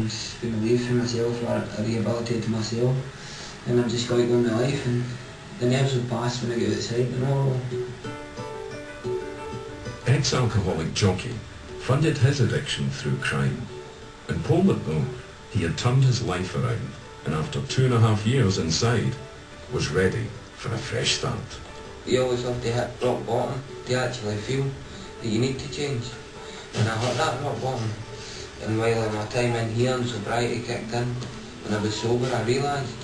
I've been away from myself, or I rehabilitated myself, and I've just got to go on my life, and the nerves will pass when I get outside tomorrow. Ex-alcoholic Jockey funded his addiction through crime. In Polmont though, he had turned his life around, and after 2.5 years inside, was ready for a fresh start. You always have to hit rock bottom to actually feel that you need to change. And I hit that rock bottom, and while my time in here and sobriety kicked in, when I was sober, I realised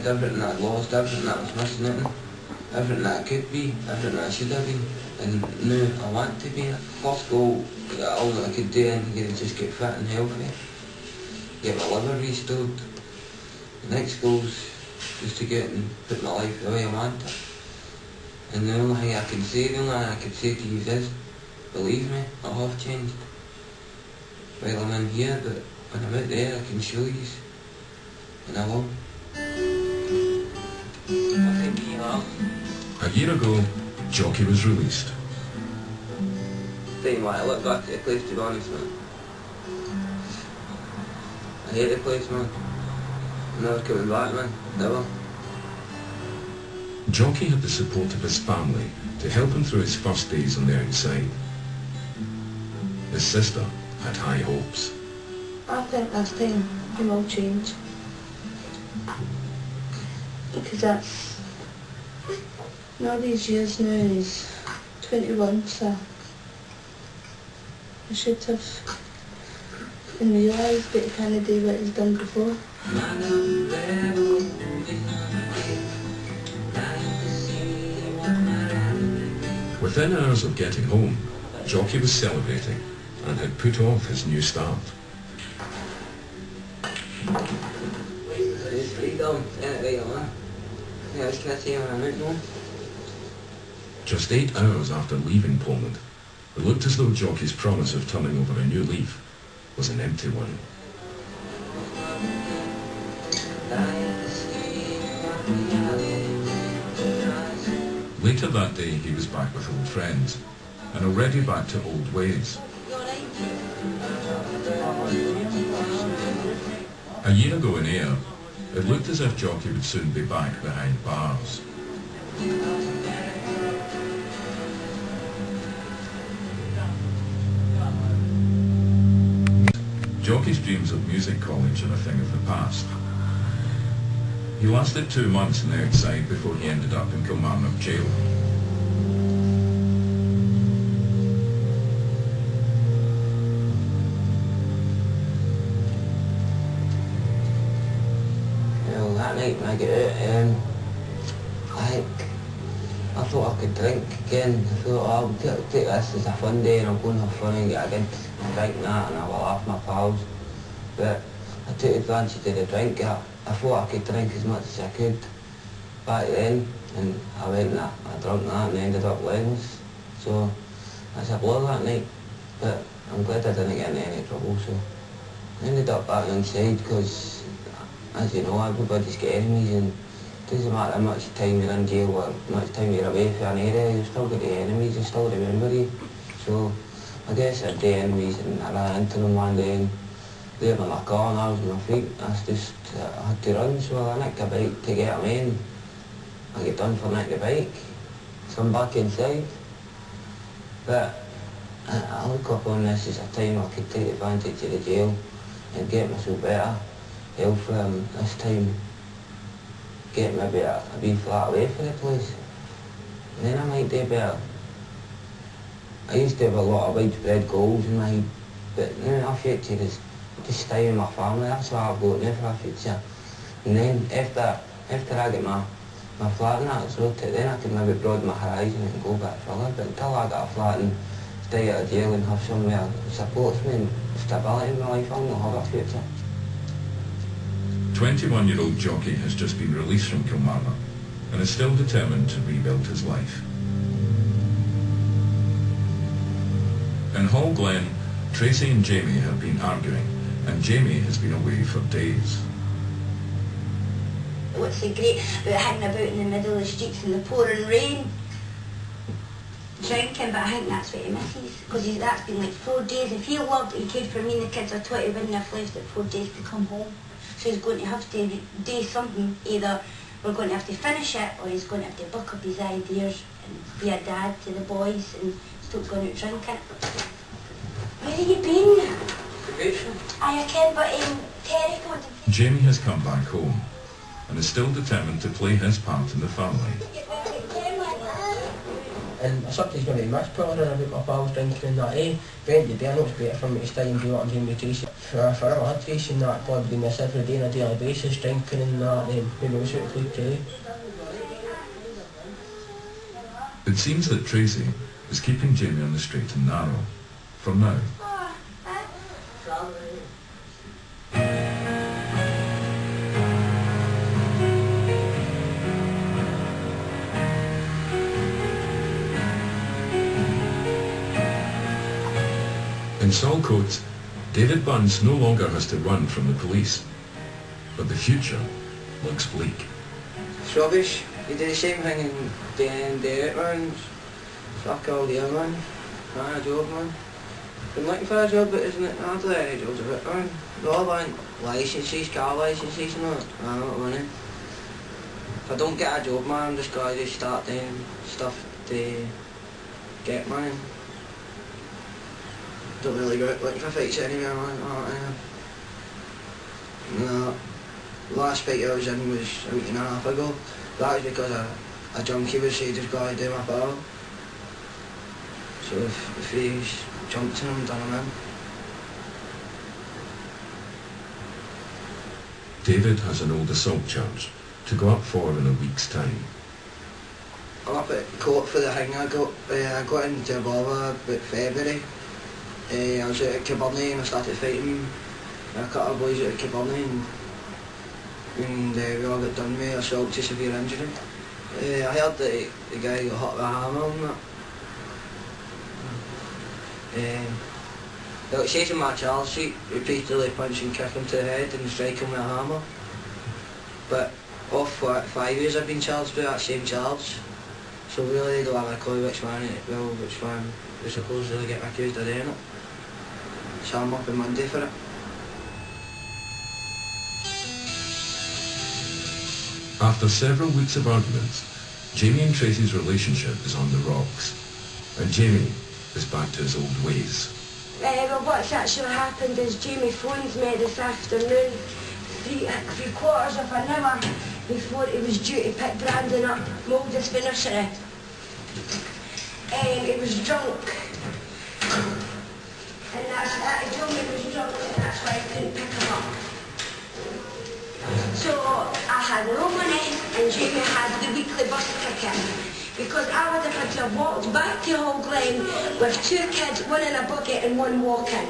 everything that I'd lost, everything that I was missing out on, everything that I could be, everything that I should have been, and now I want to be. First goal, all that I could do in here is just get fit and healthy, get my liver restored. The next goal's just to get and put my life the way I want it. And the only thing I can say to you is, believe me, I have changed. While I'm in here, but when I'm out there I can show you, and I will. A year ago, Jockey was released. Didn't want to look back to the place, to be honest, man. I hate the place, man. I'm never coming back, man. Never. Jockey had the support of his family to help him through his first days on the outside. His sister had high hopes. I think this time he will change. Because that's... all these years now, he's 21, so I should have realised that he can't do what he's done before. Within hours of getting home, Jockey was celebrating and had put off his new start. It's freedom, ain't it, man? Yeah, I was going to say when I'm out now. Just 8 hours after leaving Polmont, it looked as though Jockey's promise of turning over a new leaf was an empty one. Later that day he was back with old friends, and already back to old ways. A year ago in Ayr, it looked as if Jockey would soon be back behind bars. Jockey's dreams of music college are a thing of the past. He lasted 2 months on the outside before he ended up in Kilmarnock jail. Well, that night when I get out, I thought I could drink again. I thought, oh, I'll take this as a fun day and I'll go and have fun and get a good drink and that, and I'll laugh with my pals. But I took advantage of the drink. I thought I could drink as much as I could back then, and I went and I drank that and ended up legless. So that's a blow that night, but I'm glad I didn't get into any trouble. So I ended up back inside because, as you know, everybody's got enemies, and it doesn't matter how much time you're in jail or how much time you're away from an area, you've still got the enemies, you still remember you. So I guess I had the enemies, and I ran into them one day, and they were in my car and I was on my feet. I had to run, so I nicked a bike to get them in. I get done for nicking the bike, so I'm back inside. But I look up on this as a time I could take advantage of the jail and get myself better health from this time. Get maybe a wee flat away from the place, and then I might do better. I used to have a lot of widespread goals in my head, but now my future is just stay with my family. That's what I've got now for my future. And then after I get my flat and that sorted, then I can maybe broaden my horizon and go a bit further. But until I get a flat and stay out of jail and have somewhere that supports me and stability in my life, I'll not have a future. 21-year-old Jockey has just been released from Kilmarnock and is still determined to rebuild his life. In Hall Glen, Tracy and Jamie have been arguing, and Jamie has been away for days. What's so great about hanging about in the middle of the streets in the pouring rain? drinking, but I think that's what he misses, because that's been like 4 days. If he loved it, he cared for me and the kids, I thought he wouldn't have left it 4 days to come home. So he's going to have to do something. Either we're going to have to finish it, or he's going to have to buck up his ideas and be a dad to the boys and stop going out drinking. Where have you been? I can, but Terry told him. Jamie has come back home and is still determined to play his part in the family. And I sometimes going to miss pulling about my pals drinking and that, eh? But at the end of the day, I know it's better for me to stay and do what I'm doing with Tracy. For a lad, Tracy and that, probably doing this every day on a daily basis, drinking and that, then who knows what it could do. It seems that Tracy is keeping Jamie on the straight and narrow, for now. In Saltcote, David Bunce no longer has to run from the police, but the future looks bleak. It's rubbish. You do the same thing in day in, day out, man. Fuck all year, man. Not a job, man. Been looking for a job, but isn't it hard to get jobs about, man? They all want licences, car licences and all. I don't want money. If I don't get a job, man, I'm just going to start doing stuff to get money. Don't really go out looking for fights anywhere, man. No. Last fight I was in was a week and a half ago. That was because a junkie was saying just got to do my pal. So if he's jumped him, done him in. David has an old assault charge to go up for in a week's time. I'm up at court for the thing. I got into a bother about February. I was out at Kilburnie and I started fighting a couple of boys out at Kilburnie and we all got done with assault to severe injury. I heard that the guy got hit with a hammer and that. It says in my charge sheet, repeatedly punch and kick him to the head and strike him with a hammer. But off what, 5 years I've been charged with that same charge. So really they don't have a clue which one we're supposed to really get accused of doing it. So I'm up on Monday for it. After several weeks of arguments, Jamie and Tracy's relationship is on the rocks, and Jamie is back to his old ways. Well, what's actually happened is Jamie phones me this afternoon, three quarters of an hour before he was due to pick Brandon up, my oldest for nursery. He was drunk. And he told me he was drunk, and that's why I couldn't pick him up. So I had no money, and Jamie had the weekly bus ticket. Because I would have had to have walked back to Hall Glen with 2 kids, one in a buggy and one walking.